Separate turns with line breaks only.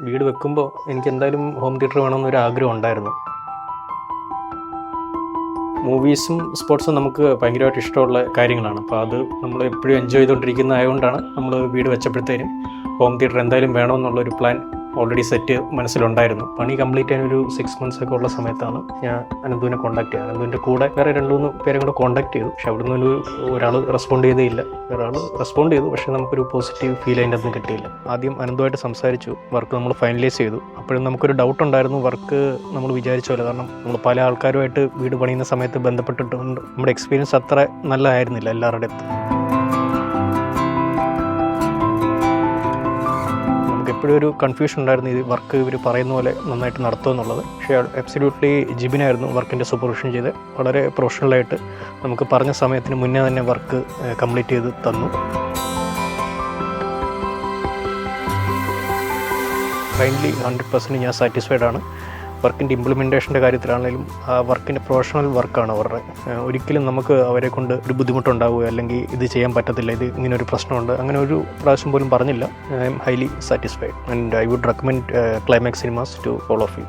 വീട് വെക്കുമ്പോൾ എനിക്ക് എന്തായാലും ഹോം തിയേറ്റർ വേണമെന്നൊരു ആഗ്രഹം ഉണ്ടായിരുന്നു. മൂവീസും സ്പോർട്സും നമുക്ക് ഭയങ്കരമായിട്ട് ഇഷ്ടമുള്ള കാര്യങ്ങളാണ്. അപ്പോൾ അത് നമ്മൾ എപ്പോഴും എൻജോയ് ചെയ്തുകൊണ്ടിരിക്കുന്ന ആയതുകൊണ്ടാണ് നമ്മൾ വീട് വെച്ചപ്പോഴത്തേനും ഹോം തിയേറ്റർ എന്തായാലും വേണമെന്നുള്ളൊരു പ്ലാൻ ഓൾറെഡി സെറ്റ് മനസ്സിലുണ്ടായിരുന്നു. പണി കംപ്ലീറ്റ് ചെയ്യാൻ ഒരു 6 months ഒക്കെ ഉള്ള സമയത്താണ് ഞാൻ അനന്തുവിനെ കോൺടാക്ട് ചെയ്യുക. അനന്തുവിൻ്റെ കൂടെ വേറെ 2-3 പേരെ കൂടെ കോൺടാക്ട് ചെയ്തു. പക്ഷെ അവിടുന്ന് ഒരാൾ റെസ്പോണ്ട് ചെയ്തേ ഇല്ല. ഒരാൾ റെസ്പോണ്ട് ചെയ്തു, പക്ഷേ നമുക്കൊരു പോസിറ്റീവ് ഫീൽ അതിൻ്റെ അതൊന്നും കിട്ടിയില്ല. ആദ്യം അനന്തുമായിട്ട് സംസാരിച്ചു, വർക്ക് നമ്മൾ ഫൈനലൈസ് ചെയ്തു. അപ്പോഴും നമുക്കൊരു ഡൗട്ട് ഉണ്ടായിരുന്നു, വർക്ക് നമ്മൾ വിചാരിച്ച പോലെ. കാരണം നമ്മൾ പല ആൾക്കാരുമായിട്ട് വീട് പണിയുന്ന സമയത്ത് ബന്ധപ്പെട്ടിട്ടുണ്ട്. നമ്മുടെ എക്സ്പീരിയൻസ് അത്ര നല്ലതായിരുന്നില്ല എല്ലാവരുടെ അടുത്തും. എപ്പോഴും ഒരു കൺഫ്യൂഷൻ ഉണ്ടായിരുന്നു, ഈ വർക്ക് ഇവർ പറയുന്ന പോലെ നന്നായിട്ട് നടത്തുമെന്നുള്ളത്. പക്ഷേ അബ്സല്യൂട്ട്ലി ജിബിനായിരുന്നു വർക്കിൻ്റെ സൂപ്പർവിഷൻ ചെയ്ത് വളരെ പ്രൊഫഷണലായിട്ട് നമുക്ക് പറഞ്ഞ സമയത്തിന് മുന്നേ തന്നെ വർക്ക് കംപ്ലീറ്റ് ചെയ്ത് തന്നു. ഫൈനലി 100% ഞാൻ സാറ്റിസ്ഫൈഡ് ആണ്. വർക്കിൻ്റെ ഇംപ്ലിമെൻറ്റേഷൻ്റെ കാര്യത്തിലാണെങ്കിലും ആ വർക്കിൻ്റെ പ്രൊഫഷണൽ വർക്കാണ് അവരുടെ. ഒരിക്കലും നമുക്ക് അവരെ കൊണ്ട് ഒരു ബുദ്ധിമുട്ടുണ്ടാവുക അല്ലെങ്കിൽ ഇത് ചെയ്യാൻ പറ്റത്തില്ല, ഇത് ഇങ്ങനെ ഒരു പ്രശ്നമുണ്ട്, അങ്ങനെ ഒരു പ്രാവശ്യം പോലും പറഞ്ഞില്ല. I am highly satisfied and I would recommend Climax Cinemas to all of U.